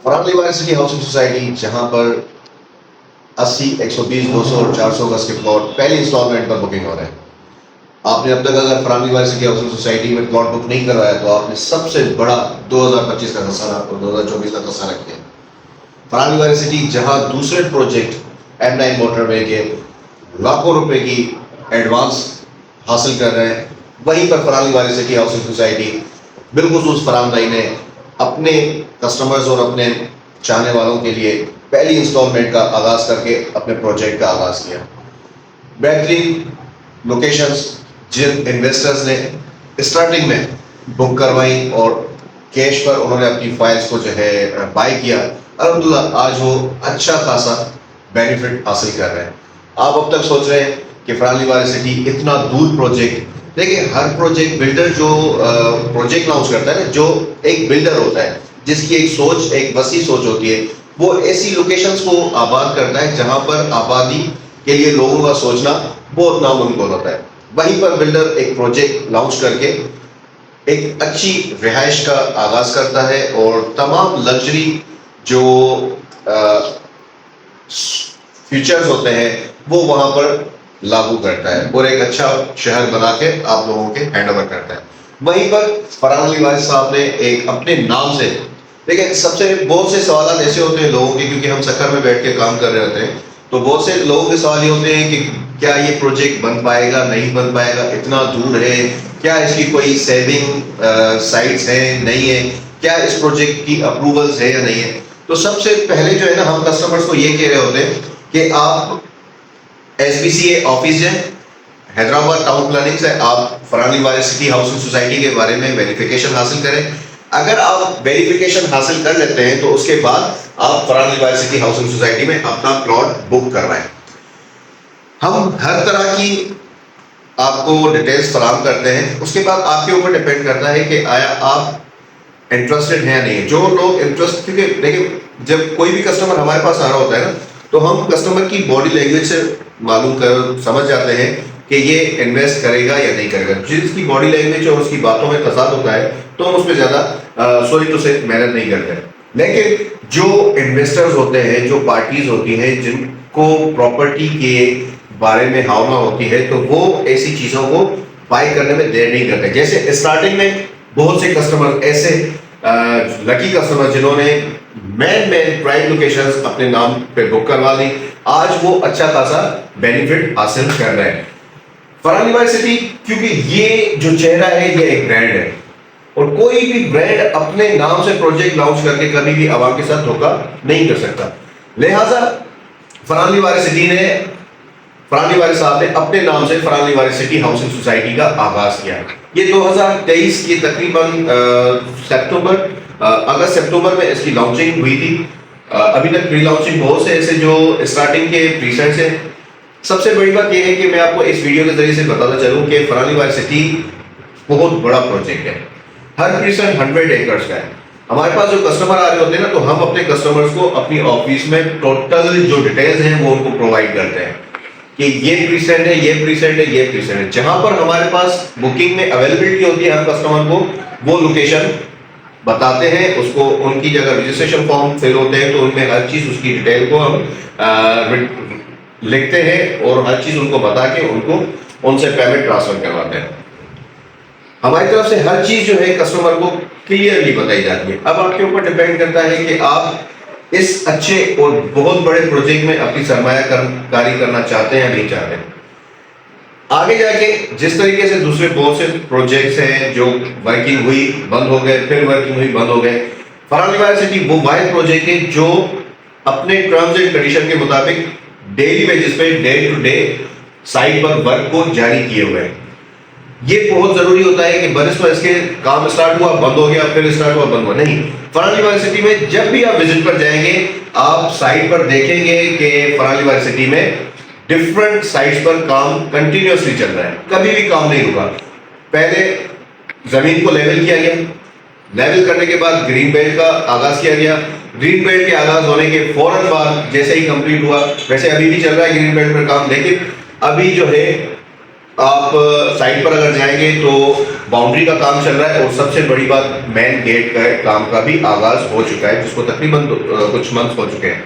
Farhan Liwari city housing society जहां पर 80, 120, 200 और 400 गज के प्लॉट पहले इंस्टॉलमेंट पर बुकिंग हो रहे हैं। आपने अब तक अगर Farhan Liwari city housing society में प्लॉट बुक नहीं करवाया तो आपने सबसे बड़ा 2025 का खसारा और 2024 का खसारा किया। फरहान लिवारी सिटी जहां दूसरे प्रोजेक्ट M9 मोटरवे के लाखों रुपए की एडवांस हासिल कर रहे हैं, वहीं पर Farhan Liwari city housing society बिलखुसूस फरहान भाई ने अपने कस्टमर्स और अपने चाहने वालों के लिए पहली इंस्टॉलमेंट का आगाज करके अपने प्रोजेक्ट का आगाज किया। बेहतरीन लोकेशंस जिन इन्वेस्टर्स ने स्टार्टिंग में बुक करवाई और कैश पर उन्होंने अपनी फाइल्स को जो है बाय किया, अल्हम्दुलिल्लाह आज वो अच्छा खासा बेनिफिट हासिल कर रहे हैं। आप अब तक सोच रहे हैं कि फरहान लिवारी सिटी इतना दूर प्रोजेक्ट, देखिए हर प्रोजेक्ट बिल्डर जो प्रोजेक्ट लॉन्च करता है ना, जो एक बिल्डर होता है जिसकी एक सोच, एक वसी सोच होती है, वो ऐसी लोकेशंस को आबाद करता है जहां पर आबादी के लिए लोगों का सोचना बहुत नामुमकिन होता है। वहीं पर बिल्डर एक प्रोजेक्ट लॉन्च करके एक अच्छी रिहाइश का आगाज करता है और तमाम लग्जरी जो फीचर्स होते हैं वो वहां पर लागू करता है और एक अच्छा शहर बना के आप लोगों के हैंड ओवर करता है। वहीं पर फरहान लिवारी साहब ने एक अपने नाम से, देखिए सबसे बहुत से सवाल ऐसे होते हैं लोगों के, क्योंकि हम सक्कर में बैठ के काम कर रहे होते हैं, तो बहुत से लोगों के सवाल ये होते हैं कि क्या ये प्रोजेक्ट बन पाएगा, नहीं बन पाएगा, इतना दूर है, क्या इसकी कोई सेविंग साइट्स है, नहीं है, क्या इस प्रोजेक्ट की अप्रूवल्स है या नहीं है। तो सबसे पहले जो है ना, हम कस्टमर्स को ये कह रहे होते हैं कि आप SPCA ऑफिस है, हैदराबाद टाउन प्लानिंग से आप Farhan Liwari city housing society के बारे में वेरिफिकेशन हासिल करें। अगर आप वेरिफिकेशन हासिल कर लेते हैं तो उसके बाद आप Farhan Liwari city housing society में अपना प्लॉट बुक करवाएं। हम हर तरह की आपको डिटेल्स फराहम करते हैं। उसके बाद आपके ऊपर डिपेंड करता है कि आया आप इंटरेस्टेड हैं या नहीं। जो लोग इंटरेस्ट, क्योंकि देखिए जब कोई भी कस्टमर हमारे पास आ रहा होता है ना, तो हम कस्टमर की बॉडी लैंग्वेज से मालूम कर समझ जाते हैं कि ये इन्वेस्ट करेगा या नहीं करेगा। जिसकी बॉडी लैंग्वेज और उसकी बातों में तजाद होता है तो हम उसमें ज्यादा सोच तो से मेहनत नहीं करते। लेकिन जो इन्वेस्टर्स होते हैं, जो पार्टीज होती हैं जिनको प्रॉपर्टी के बारे में भावना होती है, तो वो ऐसी चीजों को बाय करने में देर नहीं करते। जैसे स्टार्टिंग में बहुत से कस्टमर ऐसे लकी कस्टमर जिन्होंने मेन प्राइम लोकेशंस अपने नाम पे बुक करवा ली, आज वो अच्छा खासा बेनिफिट हासिल कर रहे हैं। फरहान लिवारी सिटी, क्योंकि ये जो चेहरा है ये एक ब्रांड है और कोई भी ब्रांड अपने नाम से प्रोजेक्ट लॉन्च करके कभी भी आवाम के साथ धोखा नहीं कर सकता। लिहाजा फरहान लिवारी साहब ने अपने नाम से Farhan Liwari city housing society का आगाज किया। ये 2023 की तकरीबन अगस्त सितंबर में इसकी लॉन्चिंग हुई थी। अभी तक प्री लॉन्चिंग बहुत से ऐसे जो स्टार्टिंग के प्रीसेंट्स हैं। सबसे बड़ी बात यह है कि मैं आपको इस वीडियो के जरिए से बताना चाहूँ कि फरहान लिवारी सिटी बहुत बड़ा प्रोजेक्ट है। हर प्रीसेंट 100 एकड़ का है। हमारे पास जो कस्टमर आ रहे होते हैं ना, तो हम अपने कस्टमर्स को अपनी ऑफिस में टोटल जो डिटेल्स हैं वो उनको प्रोवाइड करते हैं कि ये प्रीसेंट है, ये प्रीसेंट है, ये प्रीसेंट है। जहां पर हमारे पास बुकिंग में अवेलेबिलिटी होती है, हम कस्टमर को वो लोकेशन बताते हैं। उसको उनकी जगह रजिस्ट्रेशन फॉर्म फिल होते हैं तो उनमें हर चीज उसकी डिटेल को हम लिखते हैं और हर चीज उनको बता के उनको उनसे पेमेंट ट्रांसफर करवाते हैं। हमारी तरफ से हर चीज जो है कस्टमर को क्लियरली बताई जाती है। अब आपके ऊपर डिपेंड करता है कि आप इस अच्छे और बहुत बड़े प्रोजेक्ट में अपनी सरमायाकारी करना चाहते हैं या नहीं चाहते। आगे जाके जिस तरीके से दूसरे बहुत से प्रोजेक्ट्स हैं जो वर्किंग हुई बंद हो गए, फिर वर्किंग हुई बंद हो गए, फरहान लिवारी सिटी वो वाइड प्रोजेक्ट है जो अपने टर्म्स एंड कंडीशन के मुताबिक डेली बेसिस पे डे टू डे साइट पर वर्क को जारी किए हुए हैं। ये बहुत जरूरी होता है कि बरस में इसके काम स्टार्ट हुआ, बंद हो गया, फिर स्टार्ट हुआ, बंद हुआ, नहीं। फरहान लिवारी सिटी में जब भी आप विजिट पर जाएंगे आप साइट पर देखेंगे कि फरहान लिवारी सिटी में डिफरेंट साइट्स पर काम कंटिन्यूअसली चल रहा है, कभी भी काम नहीं रुका। पहले जमीन को लेवल किया गया, लेवल करने के बाद ग्रीन बेल्ट का आगाज किया गया। ग्रीन बेल्ट के आगाज होने के फौरन बाद जैसे ही कंप्लीट हुआ, वैसे अभी भी चल रहा है ग्रीन बेल्ट पर काम, लेकिन अभी जो है आप साइट पर अगर जाएंगे तो बाउंड्री का काम चल रहा है और सबसे बड़ी बात मेन गेट का काम का भी आगाज हो चुका है, जिसको तकरीबन कुछ मंथ हो चुके हैं।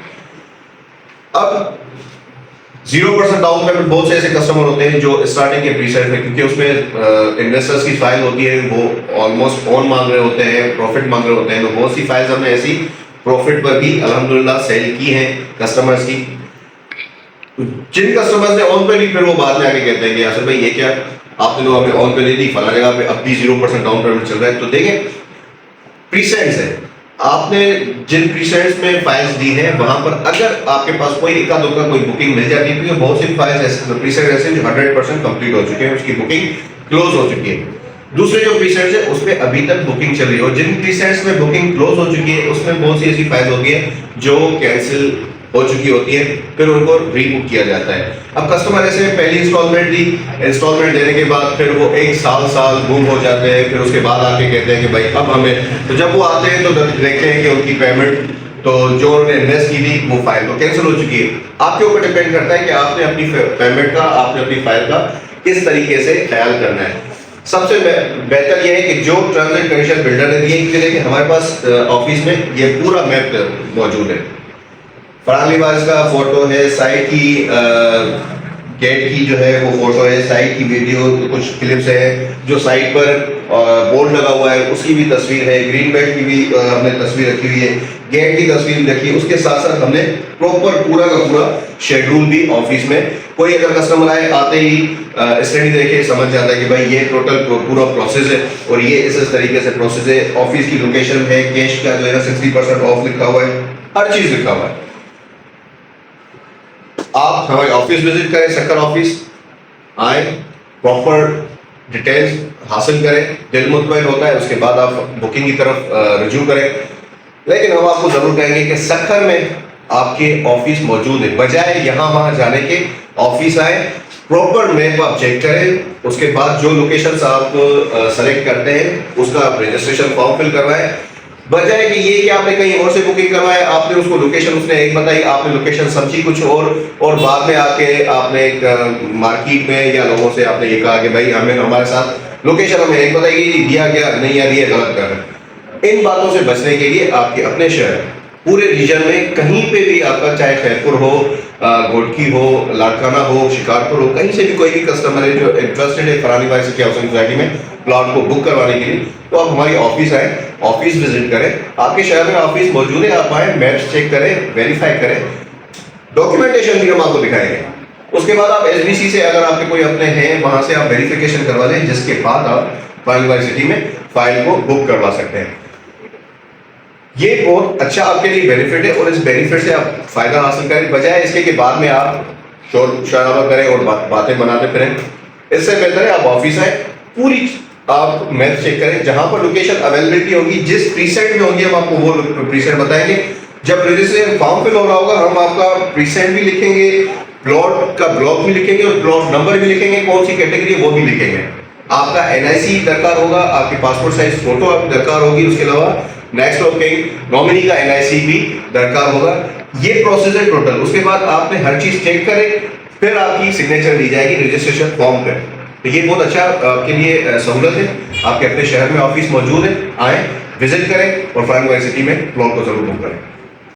अब 0% डाउन पेमेंट, बहुत से ऐसे कस्टमर होते हैं जो स्टार्टिंग के प्रीसेट है, क्योंकि उसमें इन्वेस्टर्स की फाइल होती है, वो ऑलमोस्ट ऑन मांग रहे होते हैं, प्रॉफिट मांग रहे होते हैं। तो बहुत सी फाइल्स हमने ऐसी प्रॉफिट पर भी अल्हम्दुलिल्लाह सेल की हैं कस्टमर्स की। जिन कस्टमर्स ने ऑन पे ली, फिर वो बाद में आके कहते हैं कि यासर भाई ये क्या, आपने लोग हमें ऑन पे दे दी, फला जगह पे अब भी 0% डाउन पेमेंट चल रहा है। तो देखें, प्रीसेंट्स है, आपने जिन प्रीसेंट्स में फाइल्स दी हैं वहां पर अगर आपके पास कोई इक्का दुक्का कोई बुकिंग मिल जाती है, क्योंकि बहुत सी फाइल्स ऐसे प्रीसेंट ऐसे जो 100% कंप्लीट हो चुके हैं, उसकी बुकिंग क्लोज हो चुकी है। दूसरे जो प्रीसेंट्स है उसमें अभी तक बुकिंग चल रही है, और जिन प्रीसेंट्स में बुकिंग क्लोज हो चुकी है उसमें बहुत सी ऐसी फाइल्स होती है जो कैंसिल हो चुकी होती है, फिर उनको रीबुक किया जाता है। अब कस्टमर ऐसे पहली इंस्टॉलमेंट दी, इंस्टॉलमेंट देने के बाद फिर वो एक साल गुम हो जाते हैं, फिर उसके बाद आके कहते हैं कि भाई अब हमें, तो जब वो आते हैं तो देखते हैं कि उनकी पेमेंट तो जो उन्होंने इन्वेस्ट की थी वो फाइल तो कैंसिल हो चुकी है। आपके ऊपर डिपेंड करता है कि आपने अपनी पेमेंट का, आपने अपनी फाइल का किस तरीके से ख्याल करना है। सबसे बेहतर यह है कि जो टर्म्स एंड कंडीशन बिल्डर ने दिए, क्योंकि देखिए हमारे पास ऑफिस में ये पूरा मैप मौजूद है। फरहान लिबास का फोटो है, साइट की गेट की जो है वो फोटो है, साइट की वीडियो, कुछ क्लिप्स है, जो साइट पर बोर्ड लगा हुआ है उसकी भी तस्वीर है, ग्रीन बेल्ट की भी हमने तस्वीर रखी हुई है, गेट की तस्वीर रखी है। उसके साथ साथ हमने प्रॉपर पूरा का पूरा शेड्यूल भी ऑफिस में, कोई अगर कस्टमर आए आते ही स्टडी देखे समझ जाता है कि भाई ये टोटल पूरा प्रोसेस है और ये इस तरीके से प्रोसेस है। ऑफिस की लोकेशन है, कैश का जो है ना 60% ऑफ लिखा हुआ है, हर चीज लिखा हुआ है। आप हमारे ऑफिस विजिट करें, शक्कर ऑफिस आए, प्रॉपर डिटेल्स हासिल करें, दिल मुतमईन होता है, उसके बाद आप बुकिंग की तरफ रुजू करें। लेकिन हम आपको जरूर कहेंगे कि शक्कर में आपके ऑफिस मौजूद है, बजाय यहाँ वहां जाने के ऑफिस आए, प्रॉपर मैप आप चेक करें, उसके बाद जो लोकेशन आप सेलेक्ट करते हैं उसका आप रजिस्ट्रेशन फॉर्म फिल करवाएं, बजाय कि ये कि आपने कहीं और से बुकिंग करवाया, आपने उसको लोकेशन उसने एक बताई, आपने लोकेशन समझी कुछ और बाद में आके आपने एक मार्केट में या लोगों से आपने ये कहा कि भाई हमें हमारे साथ लोकेशन हमें एक बताई गई, दिया गया नहीं, या दिया गलत कर रहे। इन बातों से बचने के लिए आपके अपने शहर, पूरे रीजन में कहीं पे भी आपका, चाहे खैरपुर हो, घोटकी हो, लाड़काना हो, शिकारपुर हो, कहीं से भी कोई भी कस्टमर है जो इंटरेस्टेड है फरहान लिबास सिटी हाउसिंग सोसाइटी में प्लॉट को बुक करवाने के लिए, तो आप हमारी ऑफिस आए, ऑफिस विजिट करें। आपके शहर में ऑफिस मौजूद है, आप आए, मैप्स चेक करें, वेरीफाई करें, डॉक्यूमेंटेशन भी हम आपको दिखाएंगे। उसके बाद आप एसबीसी से अगर आपके कोई अपने हैं वहां से आप वेरिफिकेशन करवा लें, जिसके बाद आप फरहान लिबास सिटी में फाइल को बुक करवा सकते हैं। ये बहुत अच्छा आपके लिए बेनिफिट है और इस बेनिफिट से आप फायदा हासिल करें, बजाय इसके कि बाद में आप शोर शराबा करें और बातें बनाते फिरें। इससे बेहतर है आप ऑफिस आए, पूरी आप मैप चेक करें, जहां पर लोकेशन अवेलेबिलिटी होगी, जिस प्रीसेट में होगी हम आपको वो प्रीसेट बताएंगे। जब रजिस्ट्रेशन फॉर्म फिल हो रहा होगा हम आपका प्रीसेट भी लिखेंगे, प्लॉट का ब्लॉक भी लिखेंगे और प्लॉट नंबर भी लिखेंगे, कौन सी कैटेगरी वो भी लिखेंगे। आपका एनआईसी दरकार होगा, आपकी पासपोर्ट साइज फोटो आपकी दरकार होगी, उसके अलावा नेक्स्ट ऑफ नॉमिनी का एनआईसी भी दरकार होगा। ये प्रोसेस है टोटल। उसके बाद आपने हर चीज चेक करे, फिर आपकी सिग्नेचर दी जाएगी रजिस्ट्रेशन फॉर्म पे। तो ये बहुत अच्छा आपके लिए सहूलत है। आपके अपने शहर में ऑफिस मौजूद है, आए, विजिट करें और फरहान लिबास सिटी में प्लॉट को जरूर बुक करें।